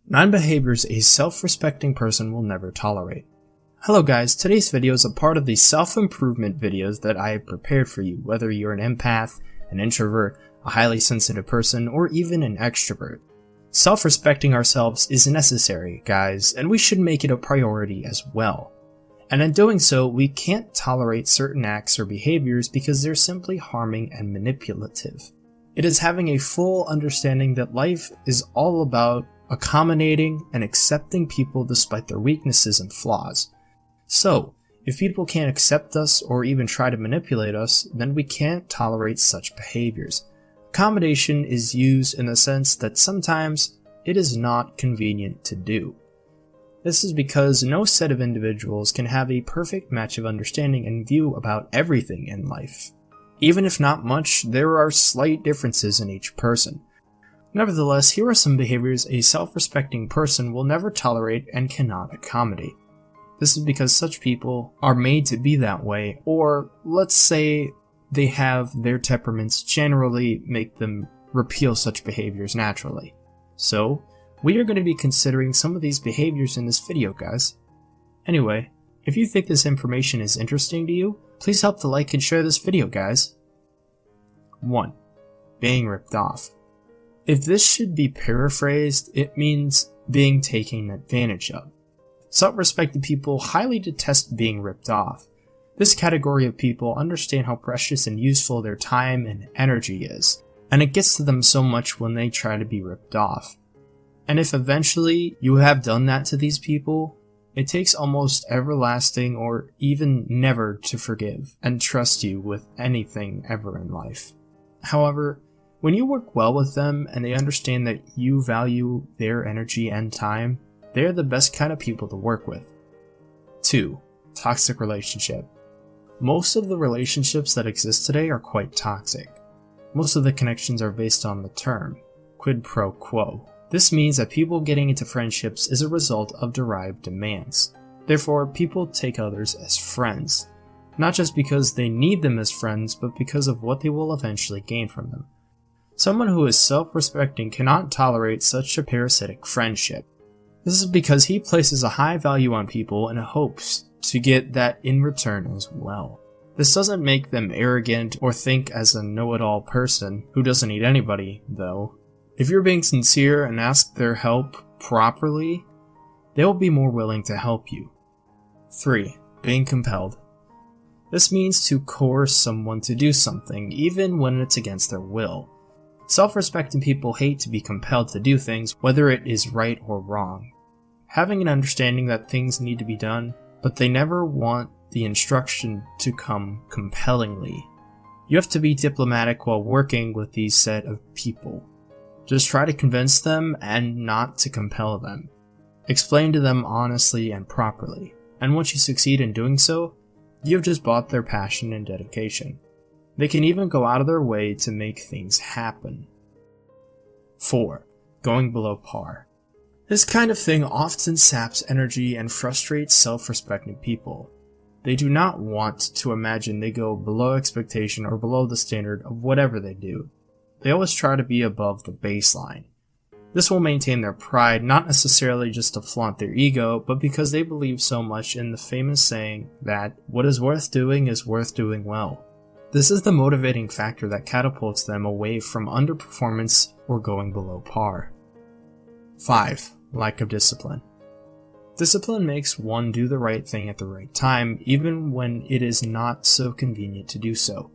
9 behaviors a self-respecting person will never tolerate. Hello guys, today's video is a part of the self-improvement videos that I have prepared for you, whether you're an empath, an introvert, a highly sensitive person, or even an extrovert. Self-respecting ourselves is necessary, guys, and we should make it a priority as well. And in doing so, we can't tolerate certain acts or behaviors because they're simply harming and manipulative. It is having a full understanding that life is all about accommodating and accepting people despite their weaknesses and flaws. So, if people can't accept us or even try to manipulate us, then we can't tolerate such behaviors. Accommodation is used in the sense that sometimes it is not convenient to do. This is because no set of individuals can have a perfect match of understanding and view about everything in life. Even if not much, there are slight differences in each person. Nevertheless, here are some behaviors a self-respecting person will never tolerate and cannot accommodate. This is because such people are made to be that way, or let's say they have their temperaments generally make them repel such behaviors naturally. So, we are going to be considering some of these behaviors in this video, guys. Anyway, if you think this information is interesting to you, please help to like and share this video, guys. 1. Being ripped off. If this should be paraphrased, it means being taken advantage of. Self-respecting people highly detest being ripped off. This category of people understand how precious and useful their time and energy is, and it gets to them so much when they try to be ripped off. And if eventually you have done that to these people, it takes almost everlasting or even never to forgive and trust you with anything ever in life. However, when you work well with them and they understand that you value their energy and time, they're the best kind of people to work with. 2. Toxic relationship. Most of the relationships that exist today are quite toxic. Most of the connections are based on the term quid pro quo. This means that people getting into friendships is a result of derived demands. Therefore, people take others as friends, not just because they need them as friends, but because of what they will eventually gain from them. Someone who is self-respecting cannot tolerate such a parasitic friendship. This is because he places a high value on people and hopes to get that in return as well. This doesn't make them arrogant or think as a know-it-all person who doesn't need anybody, though. If you're being sincere and ask their help properly, they will be more willing to help you. 3. Being compelled. This means to coerce someone to do something, even when it's against their will. Self-respecting people hate to be compelled to do things, whether it is right or wrong. Having an understanding that things need to be done, but they never want the instruction to come compellingly. You have to be diplomatic while working with these set of people. Just try to convince them and not to compel them. Explain to them honestly and properly, and once you succeed in doing so, you have just bought their passion and dedication. They can even go out of their way to make things happen. 4. Going below par. This kind of thing often saps energy and frustrates self-respecting people. They do not want to imagine they go below expectation or below the standard of whatever they do. They always try to be above the baseline. This will maintain their pride, not necessarily just to flaunt their ego, but because they believe so much in the famous saying that what is worth doing is worth doing well. This is the motivating factor that catapults them away from underperformance or going below par. 5. Lack of discipline. Discipline makes one do the right thing at the right time, even when it is not so convenient to do so.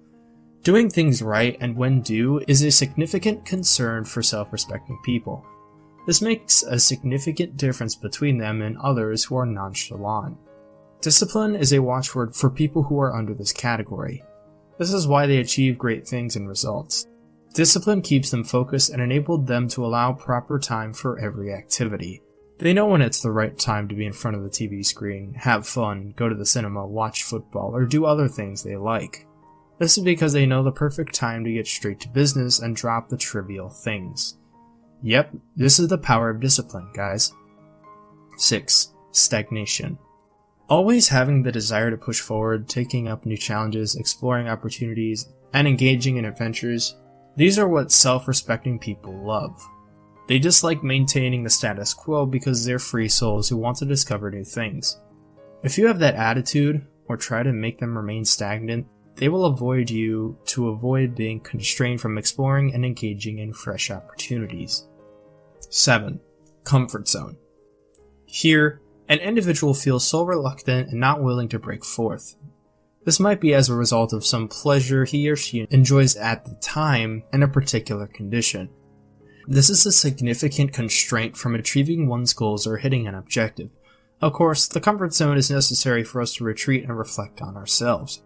Doing things right and when due is a significant concern for self-respecting people. This makes a significant difference between them and others who are nonchalant. Discipline is a watchword for people who are under this category. This is why they achieve great things and results. Discipline keeps them focused and enabled them to allow proper time for every activity. They know when it's the right time to be in front of the TV screen, have fun, go to the cinema, watch football, or do other things they like. This is because they know the perfect time to get straight to business and drop the trivial things. Yep, this is the power of discipline, guys. 6. Stagnation. Always having the desire to push forward, taking up new challenges, exploring opportunities, and engaging in adventures, these are what self-respecting people love. They dislike maintaining the status quo because they're free souls who want to discover new things. If you have that attitude, or try to make them remain stagnant, they will avoid you to avoid being constrained from exploring and engaging in fresh opportunities. 7. Comfort zone. Here, an individual feels so reluctant and not willing to break forth. This might be as a result of some pleasure he or she enjoys at the time in a particular condition. This is a significant constraint from achieving one's goals or hitting an objective. Of course, the comfort zone is necessary for us to retreat and reflect on ourselves.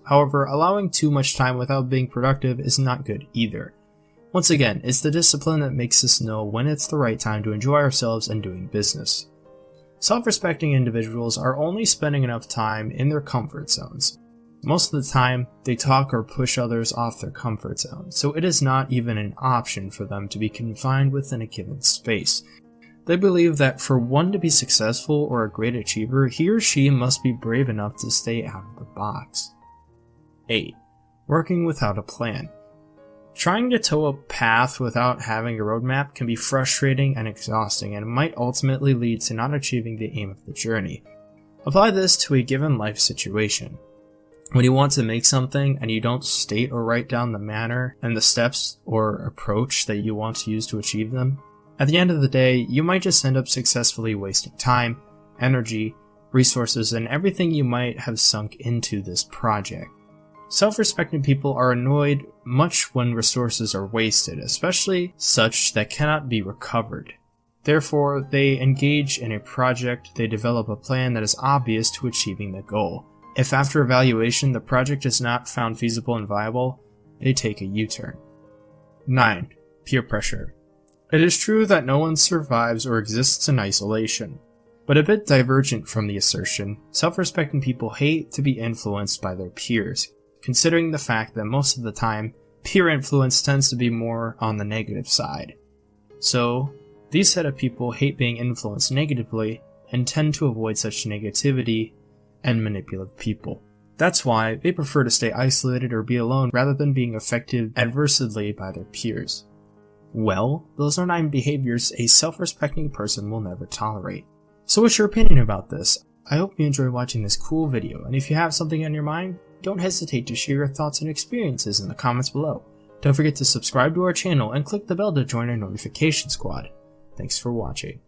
However, allowing too much time without being productive is not good either. Once again, it's the discipline that makes us know when it's the right time to enjoy ourselves and doing business. Self-respecting individuals are only spending enough time in their comfort zones. Most of the time, they talk or push others off their comfort zone, so it is not even an option for them to be confined within a given space. They believe that for one to be successful or a great achiever, he or she must be brave enough to stay out of the box. 8. Working without a plan. Trying to toe a path without having a roadmap can be frustrating and exhausting and might ultimately lead to not achieving the aim of the journey. Apply this to a given life situation. When you want to make something and you don't state or write down the manner and the steps or approach that you want to use to achieve them, at the end of the day, you might just end up successfully wasting time, energy, resources, and everything you might have sunk into this project. Self-respecting people are annoyed much when resources are wasted, especially such that cannot be recovered. Therefore, they engage in a project, they develop a plan that is obvious to achieving the goal. If after evaluation the project is not found feasible and viable, they take a U-turn. 9. Peer pressure. It is true that no one survives or exists in isolation, but a bit divergent from the assertion, self-respecting people hate to be influenced by their peers, considering the fact that most of the time, peer influence tends to be more on the negative side. So, these set of people hate being influenced negatively and tend to avoid such negativity and manipulative people. That's why they prefer to stay isolated or be alone rather than being affected adversely by their peers. Well, those are 9 behaviors a self-respecting person will never tolerate. So what's your opinion about this? I hope you enjoyed watching this cool video, and if you have something on your mind, don't hesitate to share your thoughts and experiences in the comments below. Don't forget to subscribe to our channel and click the bell to join our notification squad. Thanks for watching.